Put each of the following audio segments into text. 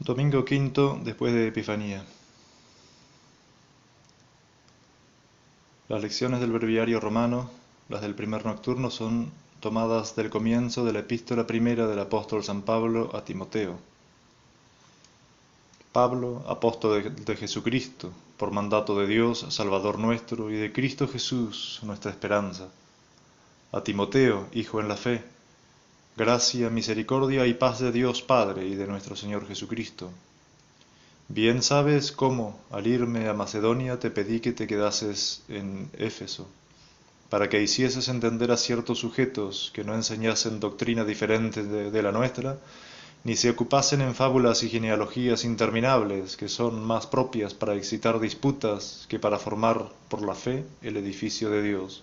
Domingo quinto después de Epifanía. Las lecciones del breviario romano, las del primer nocturno, son tomadas del comienzo de la epístola primera del apóstol San Pablo a Timoteo. Pablo, apóstol de Jesucristo, por mandato de Dios, Salvador nuestro, y de Cristo Jesús, nuestra esperanza. A Timoteo, hijo en la fe, gracia, misericordia y paz de Dios Padre y de nuestro Señor Jesucristo. Bien sabes cómo, al irme a Macedonia, te pedí que te quedases en Éfeso, para que hicieses entender a ciertos sujetos que no enseñasen doctrina diferente de la nuestra, ni se ocupasen en fábulas y genealogías interminables, que son más propias para excitar disputas que para formar por la fe el edificio de Dios.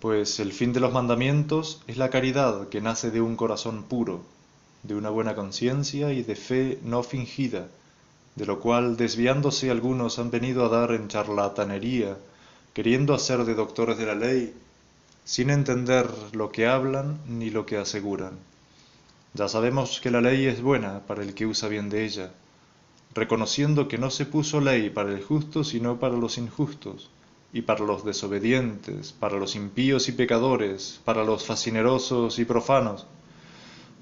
Pues el fin de los mandamientos es la caridad que nace de un corazón puro, de una buena conciencia y de fe no fingida, de lo cual desviándose algunos han venido a dar en charlatanería, queriendo hacer de doctores de la ley, sin entender lo que hablan ni lo que aseguran. Ya sabemos que la ley es buena para el que usa bien de ella, reconociendo que no se puso ley para el justo sino para los injustos, y para los desobedientes, para los impíos y pecadores, para los facinerosos y profanos,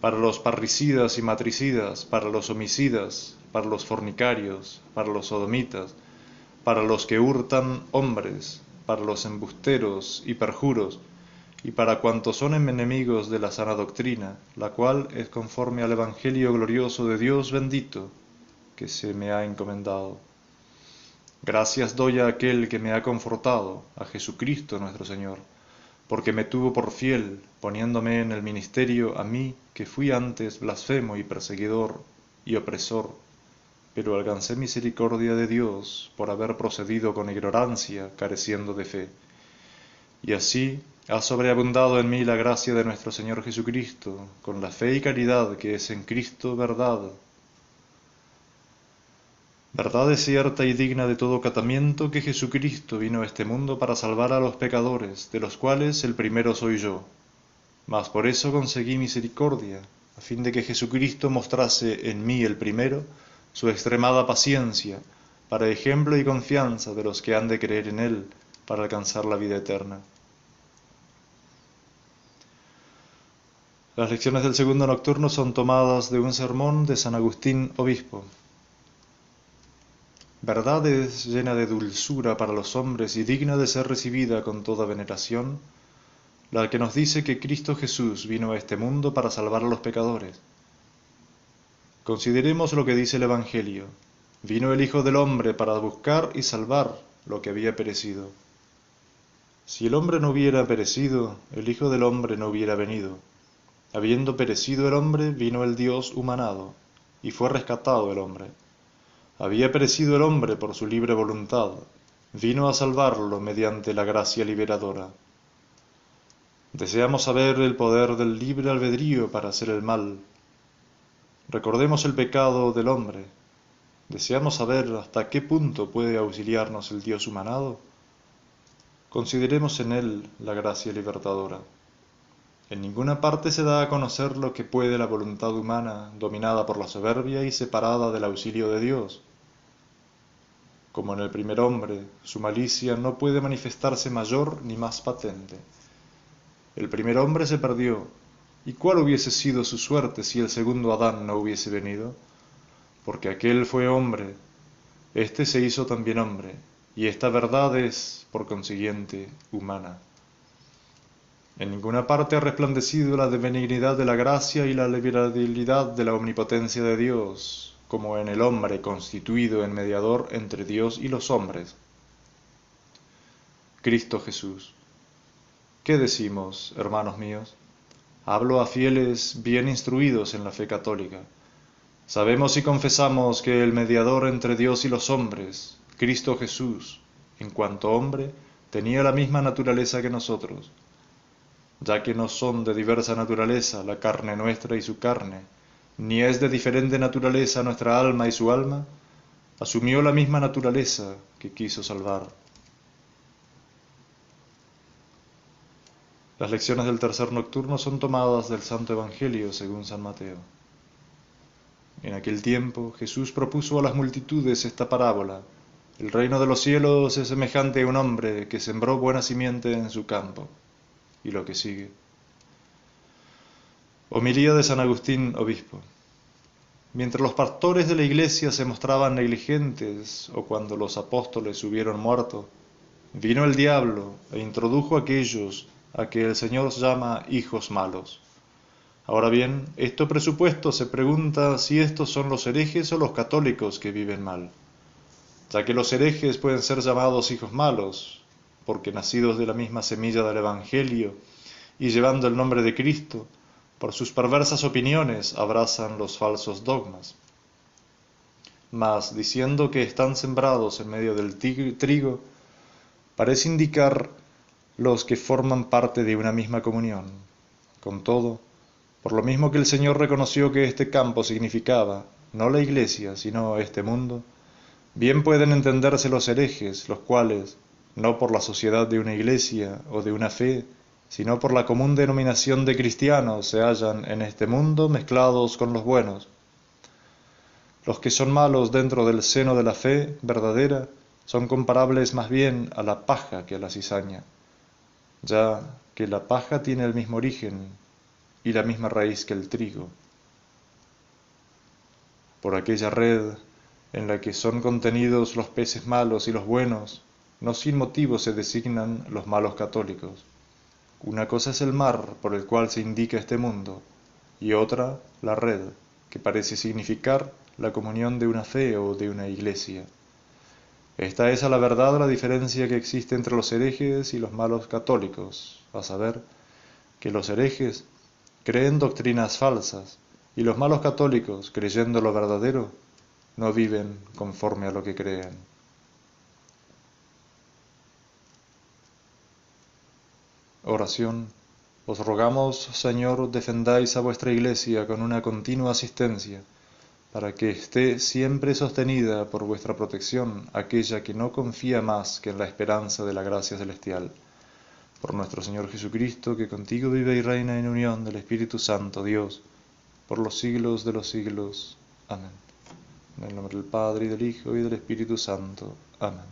para los parricidas y matricidas, para los homicidas, para los fornicarios, para los sodomitas, para los que hurtan hombres, para los embusteros y perjuros, y para cuantos son enemigos de la sana doctrina, la cual es conforme al Evangelio glorioso de Dios bendito, que se me ha encomendado. Gracias doy a aquel que me ha confortado, a Jesucristo nuestro Señor, porque me tuvo por fiel, poniéndome en el ministerio a mí, que fui antes blasfemo y perseguidor y opresor, pero alcancé misericordia de Dios por haber procedido con ignorancia, careciendo de fe. Y así ha sobreabundado en mí la gracia de nuestro Señor Jesucristo, con la fe y caridad que es en Cristo verdad. Verdad es cierta y digna de todo acatamiento que Jesucristo vino a este mundo para salvar a los pecadores, de los cuales el primero soy yo. Mas por eso conseguí misericordia, a fin de que Jesucristo mostrase en mí el primero su extremada paciencia, para ejemplo y confianza de los que han de creer en Él, para alcanzar la vida eterna. Las lecciones del segundo nocturno son tomadas de un sermón de San Agustín, obispo. Verdad es llena de dulzura para los hombres y digna de ser recibida con toda veneración, la que nos dice que Cristo Jesús vino a este mundo para salvar a los pecadores. Consideremos lo que dice el Evangelio. Vino el Hijo del Hombre para buscar y salvar lo que había perecido. Si el hombre no hubiera perecido, el Hijo del Hombre no hubiera venido. Habiendo perecido el hombre, vino el Dios humanado, y fue rescatado el hombre. Había perecido el hombre por su libre voluntad, vino a salvarlo mediante la gracia liberadora. Deseamos saber el poder del libre albedrío para hacer el mal. Recordemos el pecado del hombre. Deseamos saber hasta qué punto puede auxiliarnos el Dios humanado. Consideremos en él la gracia libertadora. En ninguna parte se da a conocer lo que puede la voluntad humana, dominada por la soberbia y separada del auxilio de Dios. Como en el primer hombre, su malicia no puede manifestarse mayor ni más patente. El primer hombre se perdió, ¿y cuál hubiese sido su suerte si el segundo Adán no hubiese venido? Porque aquel fue hombre, éste se hizo también hombre, y esta verdad es, por consiguiente, humana. En ninguna parte ha resplandecido la benignidad de la gracia y la liberalidad de la omnipotencia de Dios, como en el hombre constituido en mediador entre Dios y los hombres. Cristo Jesús. ¿Qué decimos, hermanos míos? Hablo a fieles bien instruidos en la fe católica. Sabemos y confesamos que el mediador entre Dios y los hombres, Cristo Jesús, en cuanto hombre, tenía la misma naturaleza que nosotros, ya que no son de diversa naturaleza la carne nuestra y su carne, ni es de diferente naturaleza nuestra alma y su alma, asumió la misma naturaleza que quiso salvar. Las lecciones del tercer nocturno son tomadas del Santo Evangelio según San Mateo. En aquel tiempo Jesús propuso a las multitudes esta parábola: el reino de los cielos es semejante a un hombre que sembró buena simiente en su campo. Y lo que sigue. Homilía de San Agustín, obispo. Mientras los pastores de la iglesia se mostraban negligentes, o cuando los apóstoles hubieron muerto, vino el diablo e introdujo a aquellos a que el Señor llama hijos malos. Ahora bien, esto presupuesto, se pregunta si estos son los herejes o los católicos que viven mal, ya que los herejes pueden ser llamados hijos malos, porque nacidos de la misma semilla del Evangelio y llevando el nombre de Cristo, por sus perversas opiniones abrazan los falsos dogmas. Mas, diciendo que están sembrados en medio del trigo, parece indicar los que forman parte de una misma comunión. Con todo, por lo mismo que el Señor reconoció que este campo significaba, no la iglesia, sino este mundo, bien pueden entenderse los herejes, los cuales, no por la sociedad de una iglesia o de una fe, sino por la común denominación de cristianos, se hallan en este mundo mezclados con los buenos. Los que son malos dentro del seno de la fe verdadera son comparables más bien a la paja que a la cizaña, ya que la paja tiene el mismo origen y la misma raíz que el trigo. Por aquella red en la que son contenidos los peces malos y los buenos, no sin motivo se designan los malos católicos. Una cosa es el mar por el cual se indica este mundo, y otra la red, que parece significar la comunión de una fe o de una iglesia. Esta es a la verdad la diferencia que existe entre los herejes y los malos católicos, a saber, que los herejes creen doctrinas falsas, y los malos católicos, creyendo lo verdadero, no viven conforme a lo que creen. Oración. Os rogamos, Señor, defendáis a vuestra Iglesia con una continua asistencia, para que esté siempre sostenida por vuestra protección aquella que no confía más que en la esperanza de la gracia celestial. Por nuestro Señor Jesucristo, que contigo vive y reina en unión del Espíritu Santo, Dios, por los siglos de los siglos. Amén. En el nombre del Padre, y del Hijo, y del Espíritu Santo. Amén.